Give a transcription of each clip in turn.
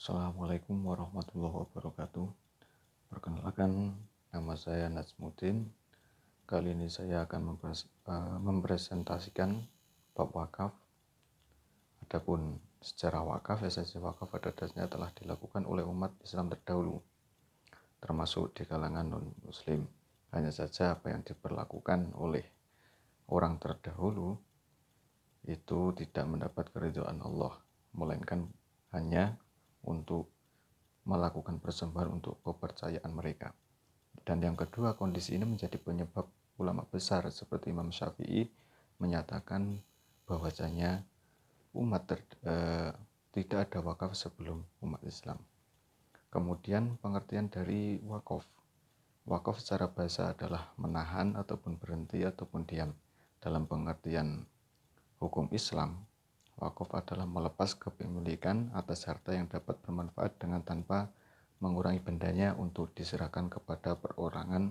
Assalamualaikum warahmatullahi wabarakatuh. Perkenalkan, nama saya Najmuddin. Kali ini saya akan mempresentasikan bab wakaf. Adapun sejarah wakaf, esensi wakaf pada dasarnya telah dilakukan oleh umat Islam terdahulu, termasuk di kalangan non-muslim. Hanya saja apa yang diperlakukan oleh orang terdahulu itu tidak mendapat keridhaan Allah, melainkan hanya untuk melakukan persembahan untuk kepercayaan mereka. Dan yang kedua, kondisi ini menjadi penyebab ulama besar seperti Imam Syafi'i menyatakan bahwasanya tidak ada wakaf sebelum umat Islam. Kemudian pengertian dari wakaf. Wakaf secara bahasa adalah menahan ataupun berhenti ataupun diam. Dalam pengertian hukum Islam, wakaf adalah melepas kepemilikan atas harta yang dapat bermanfaat dengan tanpa mengurangi bendanya untuk diserahkan kepada perorangan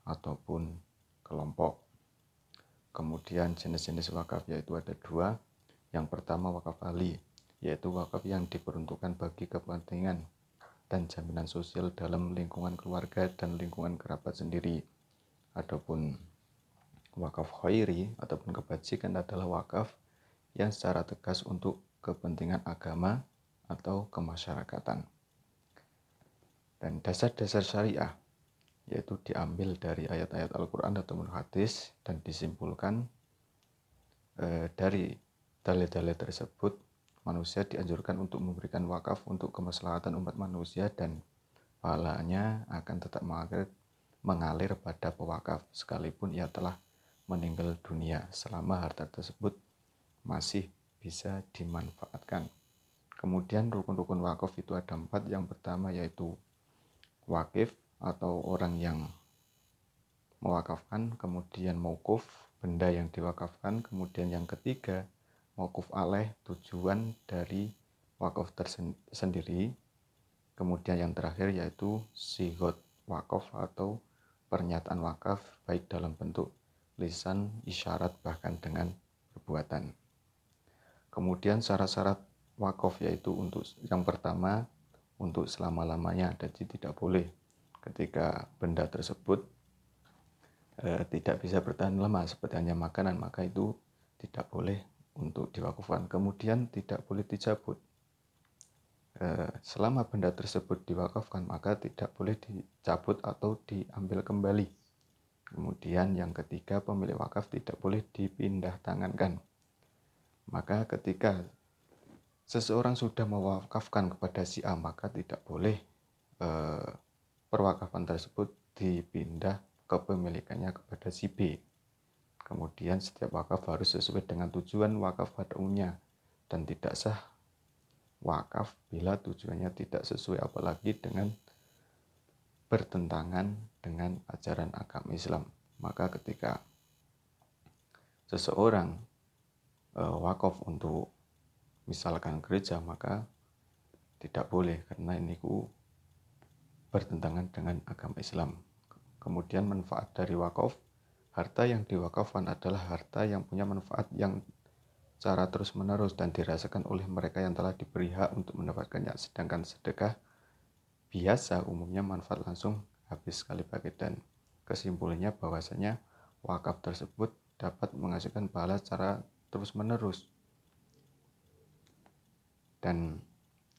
ataupun kelompok. Kemudian jenis-jenis wakaf yaitu ada dua. Yang pertama wakaf ahli, yaitu wakaf yang diperuntukkan bagi kepentingan dan jaminan sosial dalam lingkungan keluarga dan lingkungan kerabat sendiri. Adapun wakaf khairi ataupun kebajikan adalah wakaf yang secara tegas untuk kepentingan agama atau kemasyarakatan. Dan dasar-dasar syariah yaitu diambil dari ayat-ayat Al-Quran atau hadis dan disimpulkan dari dalil-dalil tersebut manusia dianjurkan untuk memberikan wakaf untuk kemaslahatan umat manusia dan pahalanya akan tetap mengalir pada pewakaf sekalipun ia telah meninggal dunia selama harta tersebut masih bisa dimanfaatkan. Kemudian rukun-rukun wakaf itu ada 4. Yang pertama yaitu wakif atau orang yang mewakafkan, kemudian mauquf, benda yang diwakafkan, kemudian yang ketiga mauquf alaih, tujuan dari wakaf tersendiri, kemudian yang terakhir yaitu sigot wakaf atau pernyataan wakaf baik dalam bentuk lisan, isyarat, bahkan dengan perbuatan. Kemudian syarat-syarat wakaf yaitu untuk yang pertama untuk selama-lamanya, jadi tidak boleh ketika benda tersebut tidak bisa bertahan lama seperti hanya makanan, maka itu tidak boleh untuk diwakafkan. Kemudian tidak boleh dicabut. Selama benda tersebut diwakafkan maka tidak boleh dicabut atau diambil kembali. Kemudian yang ketiga, pemilik wakaf tidak boleh dipindah tangankan. Maka ketika seseorang sudah mewakafkan kepada si A, maka tidak boleh perwakafan tersebut dipindah kepemilikannya kepada si B. Kemudian setiap wakaf harus sesuai dengan tujuan wakaf pada umumnya dan tidak sah wakaf bila tujuannya tidak sesuai, apalagi dengan bertentangan dengan ajaran agama Islam. Maka ketika seseorang wakaf untuk misalkan gereja, maka tidak boleh karena ini bertentangan dengan agama Islam. Kemudian manfaat dari wakaf, harta yang diwakafkan adalah harta yang punya manfaat yang secara terus-menerus dan dirasakan oleh mereka yang telah diberi hak untuk mendapatkannya. Sedangkan sedekah biasa umumnya manfaat langsung habis sekali pakai. Dan kesimpulannya bahwasanya wakaf tersebut dapat menghasilkan pahala secara terus-menerus dan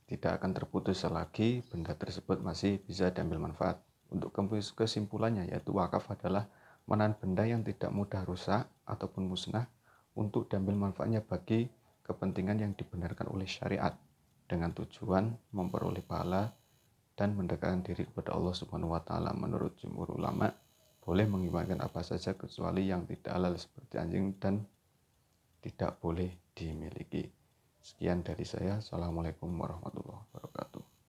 tidak akan terputus selagi benda tersebut masih bisa diambil manfaat. Untuk kesimpulannya yaitu wakaf adalah menahan benda yang tidak mudah rusak ataupun musnah untuk diambil manfaatnya bagi kepentingan yang dibenarkan oleh syariat dengan tujuan memperoleh pahala dan mendekatkan diri kepada Allah Subhanahu wa taala. Menurut jumhur ulama, boleh mengibaratkan apa saja kecuali yang tidak halal seperti anjing dan tidak boleh dimiliki. Sekian dari saya. Assalamualaikum warahmatullahi wabarakatuh.